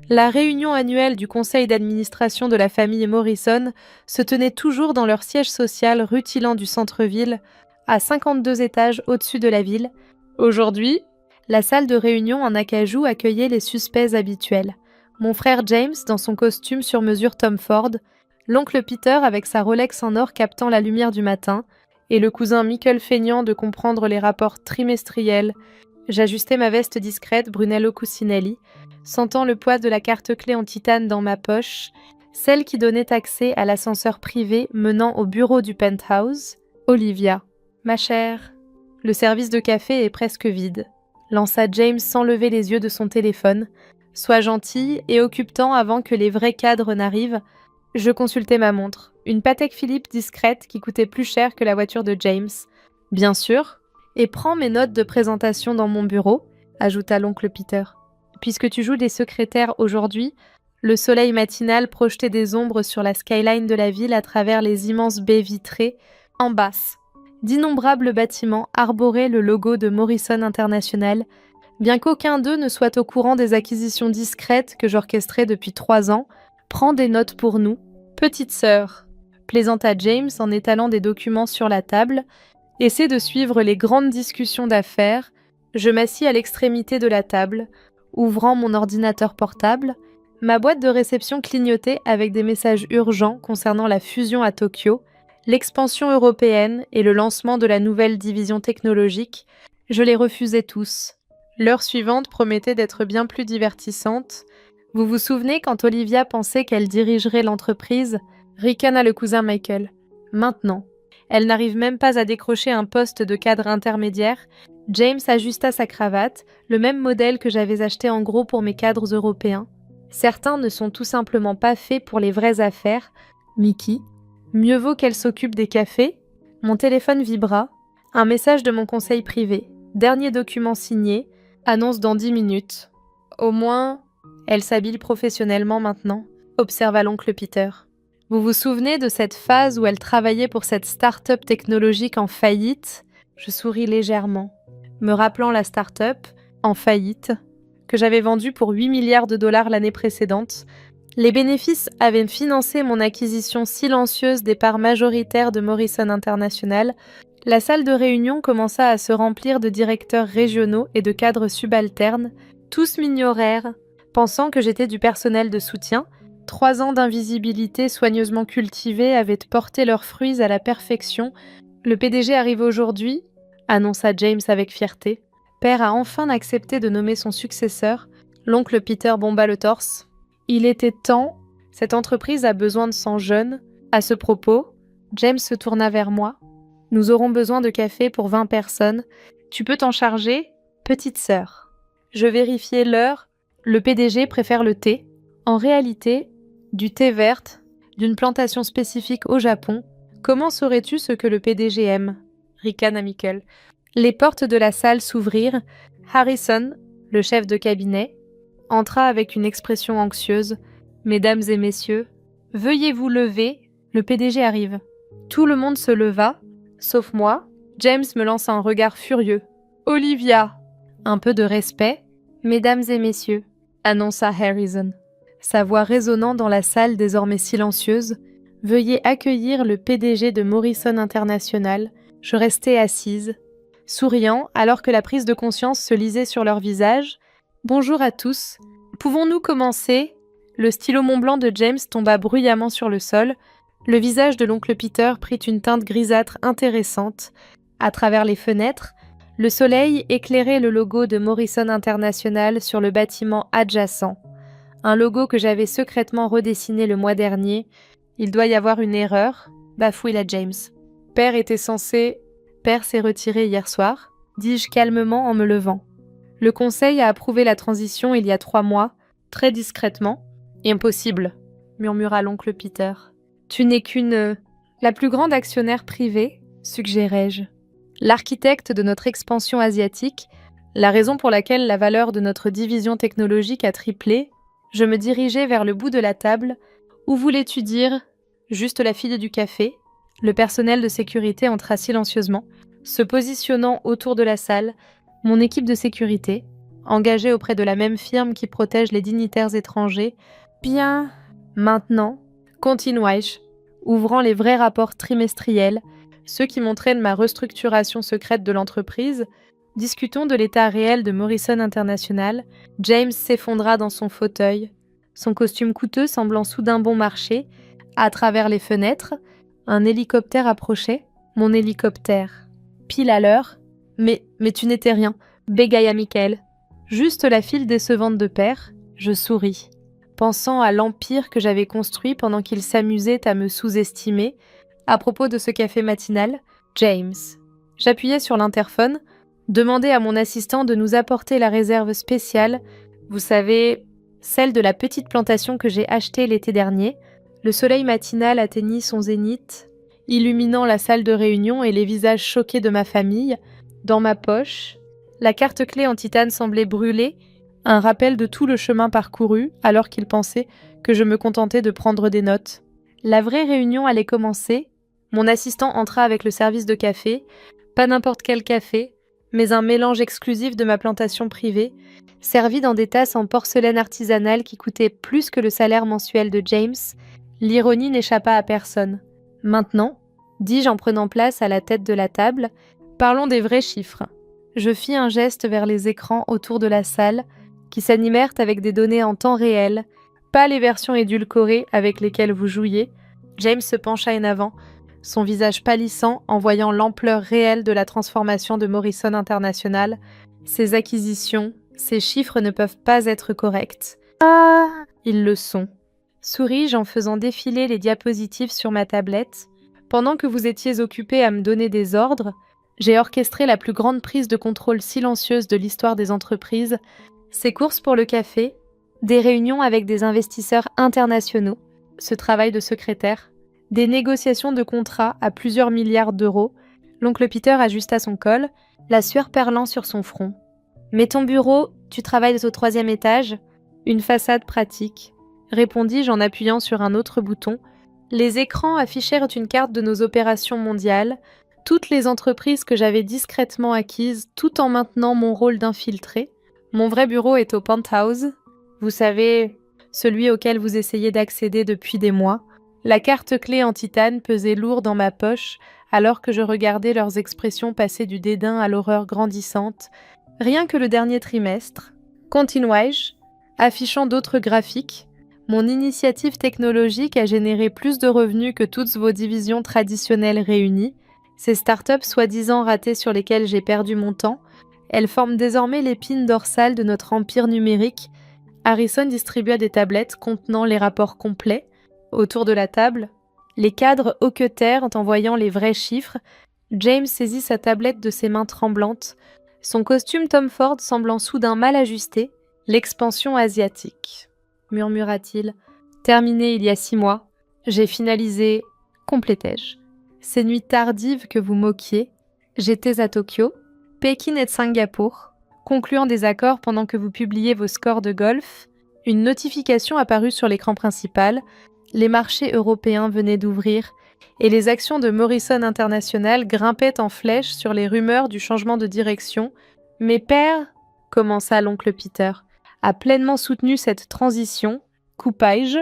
La réunion annuelle du conseil d'administration de la famille Morrison se tenait toujours dans leur siège social rutilant du centre-ville, à 52 étages au-dessus de la ville. Aujourd'hui, la salle de réunion en acajou accueillait les suspects habituels. Mon frère James dans son costume sur mesure Tom Ford, l'oncle Peter avec sa Rolex en or captant la lumière du matin, et le cousin Michael feignant de comprendre les rapports trimestriels. J'ajustais ma veste discrète Brunello Cucinelli, sentant le poids de la carte-clé en titane dans ma poche, celle qui donnait accès à l'ascenseur privé menant au bureau du penthouse. Olivia. Ma chère. Le service de café est presque vide, lança James sans lever les yeux de son téléphone. Sois gentille et occupe-t'en avant que les vrais cadres n'arrivent. Je consultai ma montre, une Patek Philippe discrète qui coûtait plus cher que la voiture de James. Bien sûr. Et prends mes notes de présentation dans mon bureau, ajouta l'oncle Peter. Puisque tu joues des secrétaires aujourd'hui, le soleil matinal projetait des ombres sur la skyline de la ville à travers les immenses baies vitrées, en basse. D'innombrables bâtiments arboraient le logo de Morrison International, bien qu'aucun d'eux ne soit au courant des acquisitions discrètes que j'orchestrais depuis 3 ans. Prends des notes pour nous, petite sœur, plaisanta James en étalant des documents sur la table. Essaie de suivre les grandes discussions d'affaires. Je m'assis à l'extrémité de la table, ouvrant mon ordinateur portable. Ma boîte de réception clignotait avec des messages urgents concernant la fusion à Tokyo, l'expansion européenne et le lancement de la nouvelle division technologique. Je les refusais tous. L'heure suivante promettait d'être bien plus divertissante. Vous vous souvenez quand Olivia pensait qu'elle dirigerait l'entreprise? Ricana le cousin Michael. Maintenant. Elle n'arrive même pas à décrocher un poste de cadre intermédiaire. James ajusta sa cravate, le même modèle que j'avais acheté en gros pour mes cadres européens. Certains ne sont tout simplement pas faits pour les vraies affaires. Mickey. Mieux vaut qu'elle s'occupe des cafés. Mon téléphone vibra. Un message de mon conseil privé. Dernier document signé. Annonce dans 10 minutes. Au moins, elle s'habille professionnellement maintenant, observa l'oncle Peter. Vous vous souvenez de cette phase où elle travaillait pour cette start-up technologique en faillite? Je souris légèrement, me rappelant la start-up, en faillite, que j'avais vendue pour 8 milliards de dollars l'année précédente. Les bénéfices avaient financé mon acquisition silencieuse des parts majoritaires de Morrison International. La salle de réunion commença à se remplir de directeurs régionaux et de cadres subalternes. Tous m'ignorèrent, pensant que j'étais du personnel de soutien. 3 ans d'invisibilité soigneusement cultivée avaient porté leurs fruits à la perfection. Le PDG arrive aujourd'hui, annonça James avec fierté. Père a enfin accepté de nommer son successeur. L'oncle Peter bomba le torse. Il était temps. Cette entreprise a besoin de 100 jeunes. À ce propos, James se tourna vers moi. Nous aurons besoin de café pour 20 personnes. Tu peux t'en charger, petite sœur. Je vérifiai l'heure. Le PDG préfère le thé. En réalité, du thé vert, d'une plantation spécifique au Japon. Comment saurais-tu ce que le PDG aime? Ricana Michael. Les portes de la salle s'ouvrirent. Harrison, le chef de cabinet, entra avec une expression anxieuse. Mesdames et messieurs, veuillez vous lever, le PDG arrive. Tout le monde se leva, sauf moi. James me lança un regard furieux. Olivia! Un peu de respect. Mesdames et messieurs, annonça Harrison, sa voix résonnant dans la salle désormais silencieuse. Veuillez accueillir le PDG de Morrison International. Je restais assise, souriant alors que la prise de conscience se lisait sur leur visage. Bonjour à tous. Pouvons-nous commencer? Le stylo Montblanc de James tomba bruyamment sur le sol. Le visage de l'oncle Peter prit une teinte grisâtre intéressante. À travers les fenêtres, le soleil éclairait le logo de Morrison International sur le bâtiment adjacent. Un logo que j'avais secrètement redessiné le mois dernier. Il doit y avoir une erreur, bafouilla James. Père s'est retiré hier soir, dis-je calmement en me levant. Le conseil a approuvé la transition il y a 3 mois, très discrètement. Impossible, murmura l'oncle Peter. Tu n'es qu'une... la plus grande actionnaire privée, suggérai-je. L'architecte de notre expansion asiatique, la raison pour laquelle la valeur de notre division technologique a triplé. Je me dirigeai vers le bout de la table. Où voulais-tu dire? Juste la fille du café. Le personnel de sécurité entra silencieusement, se positionnant autour de la salle. Mon équipe de sécurité, engagé auprès de la même firme qui protège les dignitaires étrangers. Bien, maintenant, continuai-je, ouvrant les vrais rapports trimestriels, ceux qui montraient ma restructuration secrète de l'entreprise. Discutons de l'état réel de Morrison International. James s'effondra dans son fauteuil, son costume coûteux semblant soudain bon marché. À travers les fenêtres, un hélicoptère approchait. Mon hélicoptère. Pile à l'heure. Mais tu n'étais rien, bégaya Michael. Juste la file décevante de père. Je souris, pensant à l'empire que j'avais construit pendant qu'il s'amusait à me sous-estimer. À propos de ce café matinal, James. J'appuyais sur l'interphone, demandai à mon assistant de nous apporter la réserve spéciale, vous savez, celle de la petite plantation que j'ai achetée l'été dernier. Le soleil matinal atteignit son zénith, illuminant la salle de réunion et les visages choqués de ma famille. Dans ma poche, la carte clé en titane semblait brûler, un rappel de tout le chemin parcouru, alors qu'il pensait que je me contentais de prendre des notes. La vraie réunion allait commencer. Mon assistant entra avec le service de café, pas n'importe quel café, mais un mélange exclusif de ma plantation privée, servi dans des tasses en porcelaine artisanale qui coûtaient plus que le salaire mensuel de James. L'ironie n'échappa à personne. Maintenant, dis-je en prenant place à la tête de la table, parlons des vrais chiffres. Je fis un geste vers les écrans autour de la salle, qui s'animèrent avec des données en temps réel, pas les versions édulcorées avec lesquelles vous jouiez. James se pencha en avant, son visage pâlissant en voyant l'ampleur réelle de la transformation de Morrison International. Ces acquisitions, ces chiffres ne peuvent pas être corrects. Ah, ils le sont. Souris-je en faisant défiler les diapositives sur ma tablette. Pendant que vous étiez occupés à me donner des ordres, j'ai orchestré la plus grande prise de contrôle silencieuse de l'histoire des entreprises, ces courses pour le café, des réunions avec des investisseurs internationaux, ce travail de secrétaire, des négociations de contrats à plusieurs milliards d'euros. L'oncle Peter ajusta son col, la sueur perlant sur son front. « Mais ton bureau, tu travailles au 3e étage ?» Une façade pratique, répondis-je en appuyant sur un autre bouton. Les écrans affichèrent une carte de nos opérations mondiales, toutes les entreprises que j'avais discrètement acquises, tout en maintenant mon rôle d'infiltré. Mon vrai bureau est au penthouse, vous savez, celui auquel vous essayez d'accéder depuis des mois. La carte clé en titane pesait lourd dans ma poche, alors que je regardais leurs expressions passer du dédain à l'horreur grandissante. Rien que le dernier trimestre, continuai-je, affichant d'autres graphiques, mon initiative technologique a généré plus de revenus que toutes vos divisions traditionnelles réunies. Ces startups soi-disant ratées sur lesquelles j'ai perdu mon temps, elles forment désormais l'épine dorsale de notre empire numérique. Harrison distribua des tablettes contenant les rapports complets. Autour de la table, les cadres hoquetèrent en voyant les vrais chiffres. James saisit sa tablette de ses mains tremblantes, son costume Tom Ford semblant soudain mal ajusté. « L'expansion asiatique », murmura-t-il. « Terminé il y a 6 mois. J'ai finalisé, complétai-je. Ces nuits tardives que vous moquiez, j'étais à Tokyo, Pékin et Singapour, concluant des accords pendant que vous publiez vos scores de golf. Une notification apparut sur l'écran principal. Les marchés européens venaient d'ouvrir et les actions de Morrison International grimpaient en flèche sur les rumeurs du changement de direction. « Mes pères, » commença l'oncle Peter, a pleinement soutenu cette transition, coupai-je.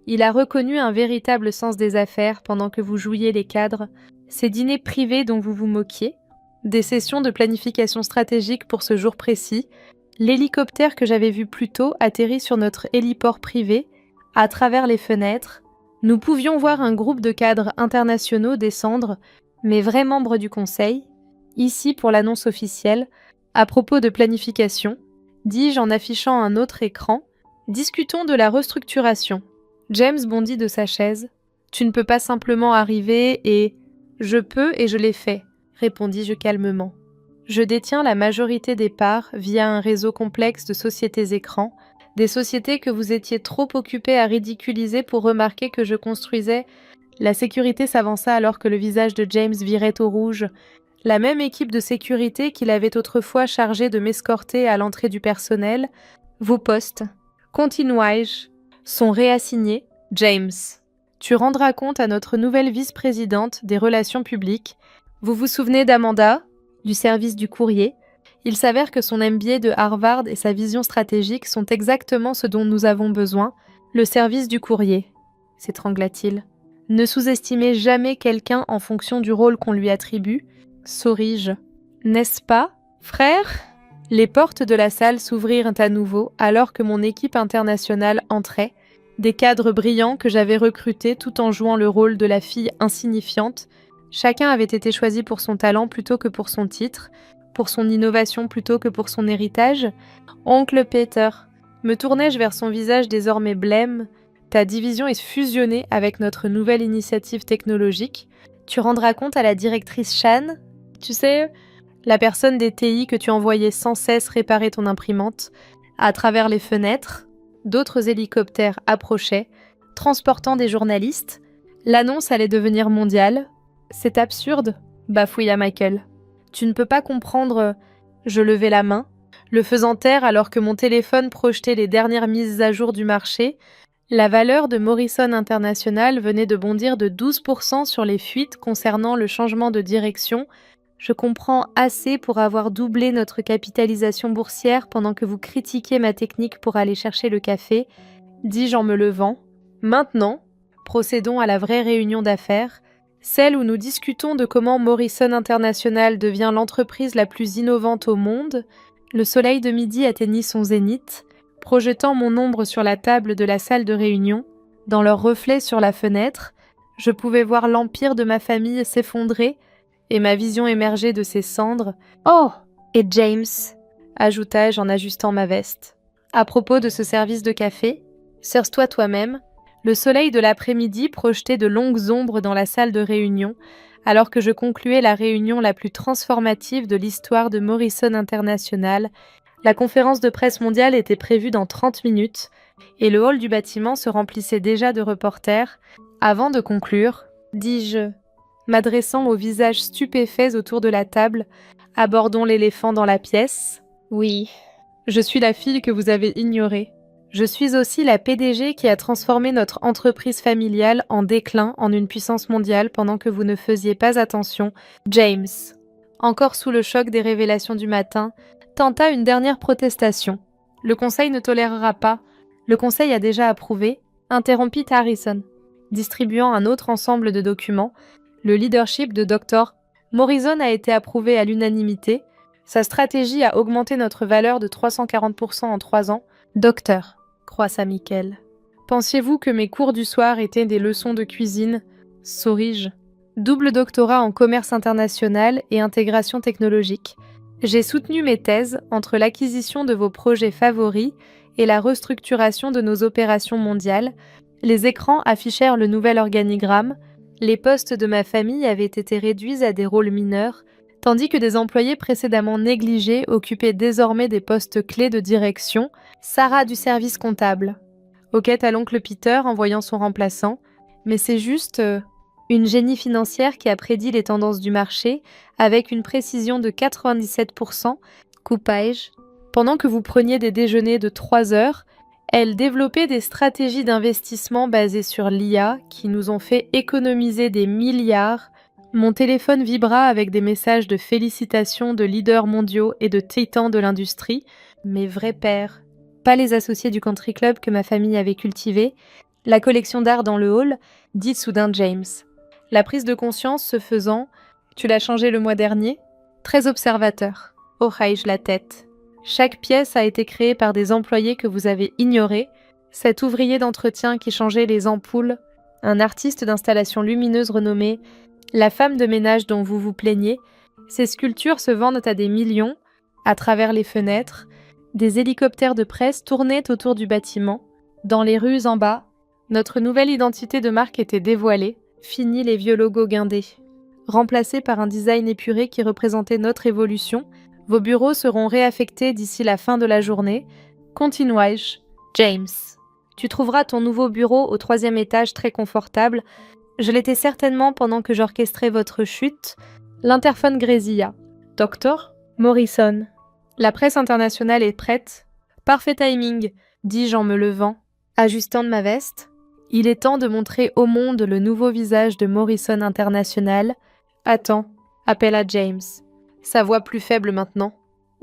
Il a reconnu un véritable sens des affaires pendant que vous jouiez les cadres. Ces dîners privés dont vous vous moquiez, des sessions de planification stratégique pour ce jour précis, l'hélicoptère que j'avais vu plus tôt atterrit sur notre héliport privé. À travers les fenêtres, nous pouvions voir un groupe de cadres internationaux descendre, mais vrais membres du conseil. Ici pour l'annonce officielle, à propos de planification, dis-je en affichant un autre écran, discutons de la restructuration. James bondit de sa chaise. Tu ne peux pas simplement arriver et... Je peux et je l'ai fait, répondis-je calmement. Je détiens la majorité des parts via un réseau complexe de sociétés écrans, des sociétés que vous étiez trop occupés à ridiculiser pour remarquer que je construisais. La sécurité s'avança alors que le visage de James virait au rouge. La même équipe de sécurité qu'il avait autrefois chargée de m'escorter à l'entrée du personnel. Vos postes, continuai-je, sont réassignés. James, tu rendras compte à notre nouvelle vice-présidente des relations publiques. Vous vous souvenez d'Amanda, du service du courrier? Il s'avère que son MBA de Harvard et sa vision stratégique sont exactement ce dont nous avons besoin, le service du courrier, s'étrangla-t-il. Ne sous-estimez jamais quelqu'un en fonction du rôle qu'on lui attribue, souris-je. N'est-ce pas, frère ? Les portes de la salle s'ouvrirent à nouveau alors que mon équipe internationale entrait, des cadres brillants que j'avais recrutés tout en jouant le rôle de la fille insignifiante. Chacun avait été choisi pour son talent plutôt que pour son titre, pour son innovation plutôt que pour son héritage. Oncle Peter, me tournai-je vers son visage désormais blême. Ta division est fusionnée avec notre nouvelle initiative technologique. Tu rendras compte à la directrice Shan, tu sais, la personne des TI que tu envoyais sans cesse réparer ton imprimante. À travers les fenêtres, d'autres hélicoptères approchaient, transportant des journalistes. L'annonce allait devenir mondiale. C'est absurde, bafouilla Michael. Tu ne peux pas comprendre. Je levai la main, le faisant taire alors que mon téléphone projetait les dernières mises à jour du marché. La valeur de Morrison International venait de bondir de 12% sur les fuites concernant le changement de direction. Je comprends assez pour avoir doublé notre capitalisation boursière pendant que vous critiquiez ma technique pour aller chercher le café, dis-je en me levant. Maintenant, procédons à la vraie réunion d'affaires, celle où nous discutons de comment Morrison International devient l'entreprise la plus innovante au monde. Le soleil de midi atteignit son zénith, projetant mon ombre sur la table de la salle de réunion. Dans leur reflet sur la fenêtre, je pouvais voir l'empire de ma famille s'effondrer et ma vision émerger de ses cendres. « Oh, et James !» ajoutai-je en ajustant ma veste. À propos de ce service de café, serve-toi toi-même. Le soleil de l'après-midi projetait de longues ombres dans la salle de réunion, alors que je concluais la réunion la plus transformative de l'histoire de Morrison International. La conférence de presse mondiale était prévue dans 30 minutes, et le hall du bâtiment se remplissait déjà de reporters. Avant de conclure, dis-je, m'adressant aux visages stupéfaits autour de la table, abordons l'éléphant dans la pièce. Oui, je suis la fille que vous avez ignorée. Je suis aussi la PDG qui a transformé notre entreprise familiale en déclin en une puissance mondiale pendant que vous ne faisiez pas attention. James, encore sous le choc des révélations du matin, tenta une dernière protestation. Le conseil ne tolérera pas. Le conseil a déjà approuvé, interrompit Harrison, distribuant un autre ensemble de documents. Le leadership de Dr. Morrison a été approuvé à l'unanimité. Sa stratégie a augmenté notre valeur de 340% en 3 ans. Docteur, croissa Michael. Pensiez-vous que mes cours du soir étaient des leçons de cuisine ? Souris-je. Double doctorat en commerce international et intégration technologique. J'ai soutenu mes thèses entre l'acquisition de vos projets favoris et la restructuration de nos opérations mondiales. Les écrans affichèrent le nouvel organigramme. Les postes de ma famille avaient été réduits à des rôles mineurs, tandis que des employés précédemment négligés occupaient désormais des postes clés de direction. Sarah du service comptable. Hoquette à l'oncle Peter en voyant son remplaçant. Mais c'est juste une génie financière qui a prédit les tendances du marché avec une précision de 97%, coupai-je. Pendant que vous preniez des déjeuners de 3 heures, elle développait des stratégies d'investissement basées sur l'IA qui nous ont fait économiser des milliards. Mon téléphone vibra avec des messages de félicitations de leaders mondiaux et de titans de l'industrie, mes vrais pères. Pas les associés du country club que ma famille avait cultivé, la collection d'art dans le hall, dit soudain James. La prise de conscience se faisant, tu l'as changé le mois dernier, très observateur. Hochai-je la tête. Chaque pièce a été créée par des employés que vous avez ignorés, cet ouvrier d'entretien qui changeait les ampoules, un artiste d'installation lumineuse renommé, la femme de ménage dont vous vous plaignez. Ces sculptures se vendent à des millions, à travers les fenêtres. Des hélicoptères de presse tournaient autour du bâtiment. Dans les rues en bas, notre nouvelle identité de marque était dévoilée. Fini les vieux logos guindés. Remplacés par un design épuré qui représentait notre évolution, vos bureaux seront réaffectés d'ici la fin de la journée. Continuai-je. James, tu trouveras ton nouveau bureau au 3e étage très confortable. Je l'étais certainement pendant que j'orchestrais votre chute. L'interphone grésilla. Docteur Morrison. La presse internationale est prête. Parfait timing, dis-je en me levant, ajustant de ma veste. Il est temps de montrer au monde le nouveau visage de Morrison International. Attends, appela James. Sa voix plus faible maintenant.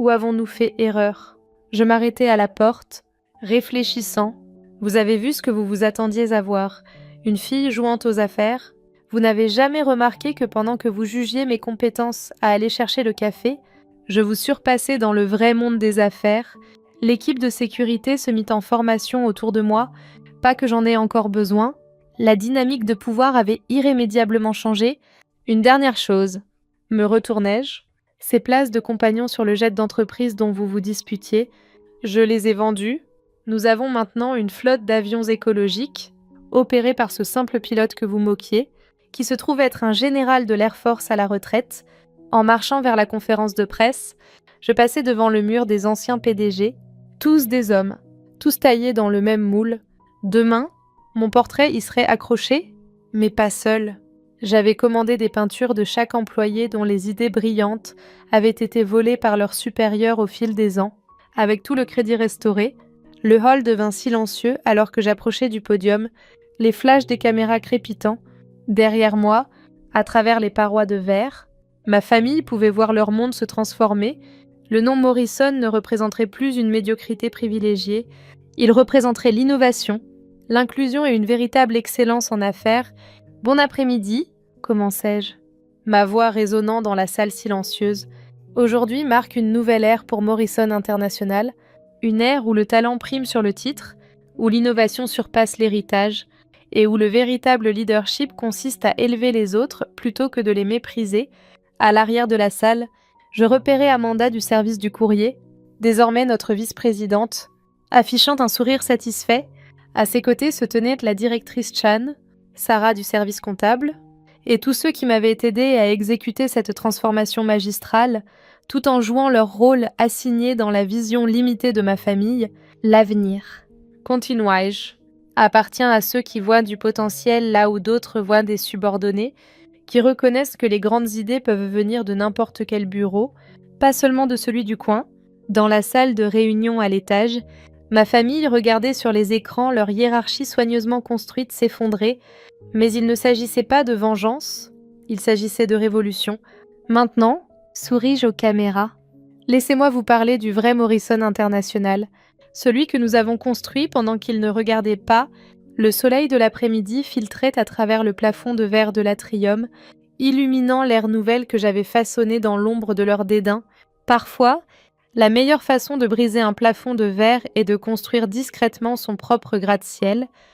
Ou avons-nous fait erreur? Je m'arrêtai à la porte, réfléchissant. Vous avez vu ce que vous vous attendiez à voir, une fille jouant aux affaires. Vous n'avez jamais remarqué que pendant que vous jugiez mes compétences à aller chercher le café, je vous surpassais dans le vrai monde des affaires. L'équipe de sécurité se mit en formation autour de moi, pas que j'en ai encore besoin. La dynamique de pouvoir avait irrémédiablement changé. Une dernière chose, me retournai-je. Ces places de compagnons sur le jet d'entreprise dont vous vous disputiez, je les ai vendues. Nous avons maintenant une flotte d'avions écologiques, opérés par ce simple pilote que vous moquiez, qui se trouve être un général de l'Air Force à la retraite. En marchant vers la conférence de presse, je passai devant le mur des anciens PDG, tous des hommes, tous taillés dans le même moule. Demain, mon portrait y serait accroché, mais pas seul. J'avais commandé des peintures de chaque employé dont les idées brillantes avaient été volées par leurs supérieurs au fil des ans. Avec tout le crédit restauré, le hall devint silencieux alors que j'approchais du podium, les flashs des caméras crépitant. Derrière moi, à travers les parois de verre, ma famille pouvait voir leur monde se transformer. Le nom Morrison ne représenterait plus une médiocrité privilégiée, il représenterait l'innovation, l'inclusion et une véritable excellence en affaires. « Bon après-midi », commençai-je, ma voix résonnant dans la salle silencieuse. Aujourd'hui marque une nouvelle ère pour Morrison International, une ère où le talent prime sur le titre, où l'innovation surpasse l'héritage, et où le véritable leadership consiste à élever les autres plutôt que de les mépriser. À l'arrière de la salle, je repérai Amanda du service du courrier, désormais notre vice-présidente, affichant un sourire satisfait. À ses côtés se tenait la directrice Chan, Sarah du service comptable, et tous ceux qui m'avaient aidé à exécuter cette transformation magistrale, tout en jouant leur rôle assigné dans la vision limitée de ma famille, l'avenir. Continuai-je, appartient à ceux qui voient du potentiel là où d'autres voient des subordonnés, qui reconnaissent que les grandes idées peuvent venir de n'importe quel bureau, pas seulement de celui du coin. Dans la salle de réunion à l'étage, ma famille regardait sur les écrans leur hiérarchie soigneusement construite s'effondrer, mais il ne s'agissait pas de vengeance, il s'agissait de révolution. Maintenant, souris-je aux caméras. Laissez-moi vous parler du vrai Morrison International, celui que nous avons construit pendant qu'ils ne regardaient pas. Le soleil de l'après-midi filtrait à travers le plafond de verre de l'atrium, illuminant l'ère nouvelle que j'avais façonnée dans l'ombre de leur dédain. Parfois, la meilleure façon de briser un plafond de verre est de construire discrètement son propre gratte-ciel.